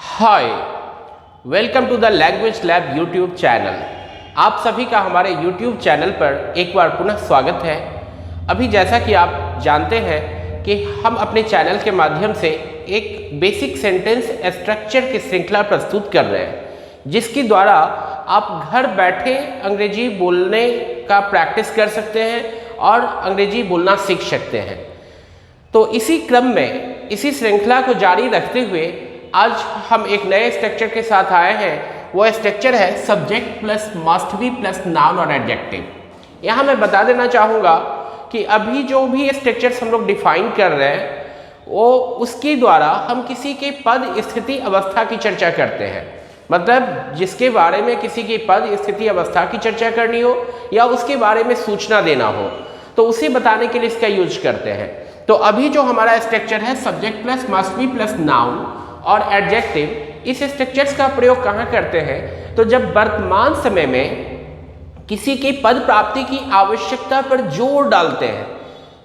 Hi, welcome to the language lab YouTube channel. आप सभी का हमारे यूट्यूब चैनल पर एक बार पुनः स्वागत है। अभी जैसा कि आप जानते हैं कि हम अपने चैनल के माध्यम से एक बेसिक सेंटेंस स्ट्रक्चर की श्रृंखला प्रस्तुत कर रहे हैं, जिसके द्वारा आप घर बैठे अंग्रेजी बोलने का प्रैक्टिस कर सकते हैं और अंग्रेजी बोलना सीख सकते हैं। तो इसी क्रम में इसी श्रृंखला को जारी रखते हुए आज हम एक नए स्ट्रक्चर के साथ आए हैं। वो स्ट्रक्चर है subject plus must be plus noun और एडजेक्टिव। यहाँ मैं बता देना चाहूँगा कि अभी जो भी स्ट्रक्चर्स हम लोग डिफाइन कर रहे हैं वो उसके द्वारा हम किसी के पद स्थिति अवस्था की चर्चा करते हैं। मतलब जिसके बारे में किसी की पद स्थिति अवस्था की चर्चा करनी हो या उसके बारे में सूचना देना हो तो उसे बताने के लिए इसका यूज करते हैं। तो अभी जो हमारा स्ट्रक्चर है subject plus must be plus noun और एडजेक्टिव, इस स्ट्रक्चर्स का प्रयोग कहाँ करते हैं? तो जब वर्तमान समय में किसी के पद प्राप्ति की आवश्यकता पर जोर डालते हैं,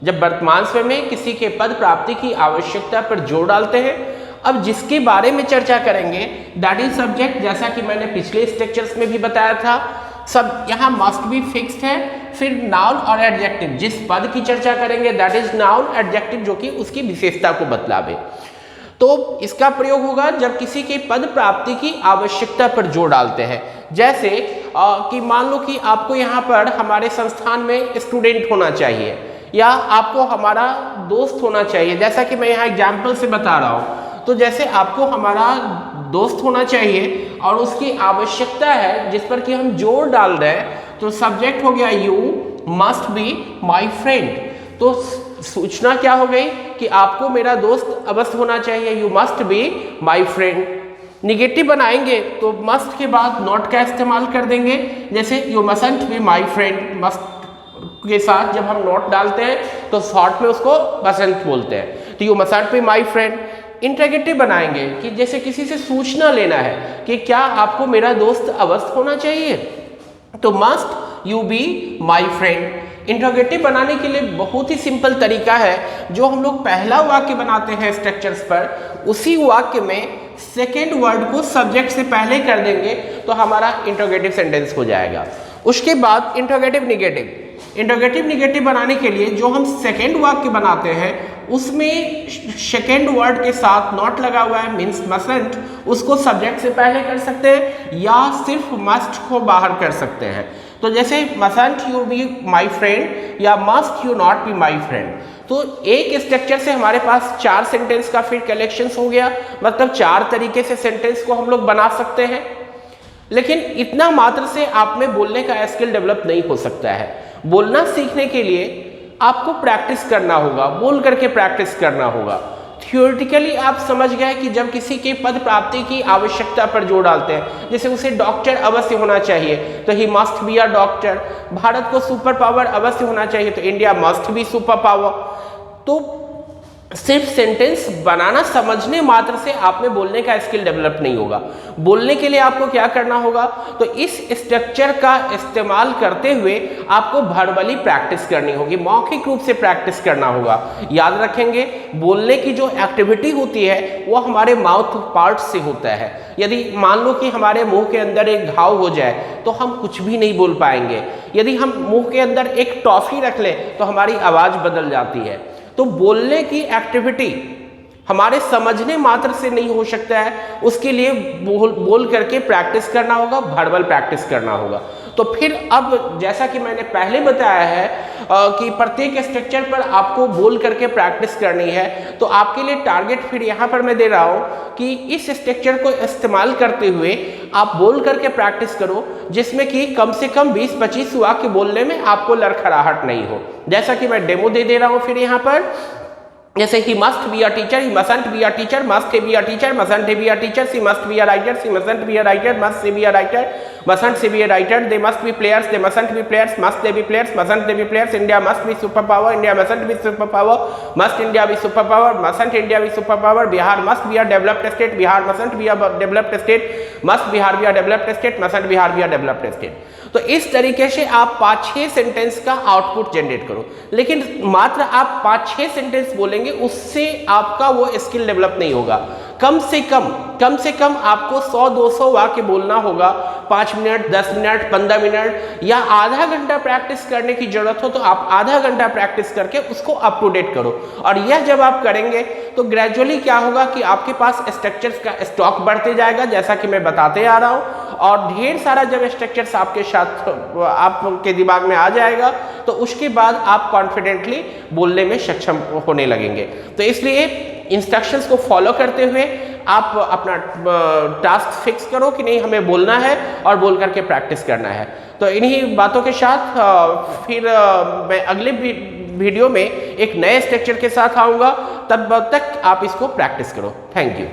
जब वर्तमान समय में किसी के पद प्राप्ति की आवश्यकता पर जोर डालते हैं, अब जिसके बारे में चर्चा करेंगे दैट इज सब्जेक्ट। जैसा कि मैंने पिछले स्ट्रक्चर्स में भी बताया था, सब यहाँ मस्ट बी फिक्स्ड है, फिर नाउन और एडजेक्टिव, जिस पद की चर्चा करेंगे दैट इज नाउन, एडजेक्टिव जो कि उसकी विशेषता को बतलावे। तो इसका प्रयोग होगा जब किसी के पद प्राप्ति की आवश्यकता पर जोर डालते हैं। जैसे कि मान लो कि आपको यहाँ पर हमारे संस्थान में स्टूडेंट होना चाहिए या आपको हमारा दोस्त होना चाहिए। जैसा कि मैं यहाँ एग्जाम्पल से बता रहा हूँ, तो जैसे आपको हमारा दोस्त होना चाहिए और उसकी आवश्यकता है जिस पर कि हम जोर डाल रहे हैं, तो सब्जेक्ट हो गया you must be my friend. तो सूचना क्या हो गई कि आपको मेरा दोस्त अवश्य होना चाहिए, you must be my friend. Negative बनाएंगे तो मस्ट के बाद नॉट का इस्तेमाल कर देंगे, जैसे you mustn't B my friend. Must के साथ जब हम नॉट डालते हैं तो शॉर्ट में उसको मस्टंट बोलते हैं, तो you mustn't B my friend. Interrogative बनाएंगे कि जैसे किसी से सूचना लेना है कि क्या आपको मेरा दोस्त अवश्य होना चाहिए, तो must you be my friend. Interrogative बनाने के लिए बहुत ही सिंपल तरीका है, जो हम लोग पहला वाक्य बनाते हैं स्ट्रक्चर्स पर, उसी वाक्य में सेकेंड वर्ड को सब्जेक्ट से पहले कर देंगे तो हमारा इंटरोगेटिव सेंटेंस हो जाएगा। उसके बाद इंटरोगेटिव निगेटिव। इंटरोगेटिव निगेटिव बनाने के लिए जो हम सेकेंड वाक्य बनाते हैं उसमें सेकेंड वर्ड के साथ नॉट लगा हुआ है मीन्स मस्टंट, उसको सब्जेक्ट से पहले कर सकते हैं या सिर्फ मस्ट को बाहर कर सकते हैं। तो जैसे mustn't you be my friend या must you not be my friend. तो एक स्ट्रक्चर से हमारे पास 4 सेंटेंस का फिर कलेक्शंस हो गया, मतलब 4 तरीके से सेंटेंस को हम लोग बना सकते हैं। लेकिन इतना मात्र से आप में बोलने का स्किल डेवलप नहीं हो सकता है। बोलना सीखने के लिए आपको प्रैक्टिस करना होगा, बोल करके प्रैक्टिस करना होगा। थियोरेटिकली आप समझ गए कि जब किसी के पद प्राप्ति की आवश्यकता पर जोर डालते हैं, जैसे उसे डॉक्टर अवश्य होना चाहिए तो ही must be a doctor. Bharat को सुपर पावर अवश्य होना चाहिए तो India must be super power. तो सिर्फ सेंटेंस बनाना समझने मात्र से आप में बोलने का स्किल डेवलप नहीं होगा। बोलने के लिए आपको क्या करना होगा, तो इस स्ट्रक्चर का इस्तेमाल करते हुए आपको वर्बली प्रैक्टिस करनी होगी, मौखिक रूप से प्रैक्टिस करना होगा। याद रखेंगे बोलने की जो एक्टिविटी होती है वो हमारे माउथ पार्ट से होता है। यदि मान लो कि हमारे मुंह के अंदर एक घाव हो जाए तो हम कुछ भी नहीं बोल पाएंगे। यदि हम मुंह के अंदर एक टॉफी रख लें तो हमारी आवाज़ बदल जाती है। तो बोलने की एक्टिविटी हमारे समझने मात्र से नहीं हो सकता है, उसके लिए बोल करके प्रैक्टिस करना होगा, वर्बल प्रैक्टिस करना होगा। तो फिर अब जैसा कि मैंने पहले बताया है कि प्रत्येक स्ट्रक्चर पर आपको बोल करके प्रैक्टिस करनी है, तो आपके लिए टारगेट फिर यहाँ पर मैं दे रहा हूँ कि इस स्ट्रक्चर को इस्तेमाल करते हुए आप बोल करके प्रैक्टिस करो, जिसमें कि कम से कम 20-25 वाक्य बोलने में आपको लड़खड़ाहट नहीं हो। जैसा कि मैं डेमो दे रहा हूँ फिर यहाँ पर, जैसे he must be a teacher, he mustn't be a teacher, must be a teacher, mustn't be a teacher, she must be a writer, she mustn't be a writer, must be a writer, mustn't be a writer, they must be players, they mustn't be players, must they be players, mustn't they be players, India must be superpower, India mustn't be superpower, must India be superpower, mustn't India be superpower, Bihar must be a developed state, Bihar mustn't be a developed state, must Bihar be a developed state, mustn't Bihar be a developed state। तो इस तरीके से आप 5-6 sentence का output generate करो, लेकिन मात्र आप 5-6 सेंटेंस बोलेंगे उससे आपका वो स्किल डेवलप नहीं होगा। कम से कम आपको 100-200 वाक्य बोलना होगा। 5 मिनट, 10 मिनट, 15 मिनट या आधा घंटा प्रैक्टिस करने की जरूरत हो तो आप आधा घंटा प्रैक्टिस करके उसको अप टू डेट करो। और यह जब आप करेंगे तो ग्रेजुअली क्या होगा कि आपके पास स्ट्रक्चर्स का स्टॉक बढ़ते जाएगा, जैसा कि मैं बताते आ रहा हूँ। और ढेर सारा जब स्ट्रक्चर्स आपके साथ आपके दिमाग में आ जाएगा तो उसके बाद आप कॉन्फिडेंटली बोलने में सक्षम होने लगेंगे। तो इसलिए इंस्ट्रक्शंस को फॉलो करते हुए आप अपना टास्क फिक्स करो कि नहीं हमें बोलना है और बोल करके प्रैक्टिस करना है। तो इन्हीं बातों के साथ फिर मैं अगले वीडियो में एक नए स्ट्रक्चर के साथ आऊँगा। तब तक आप इसको प्रैक्टिस करो। Thank you.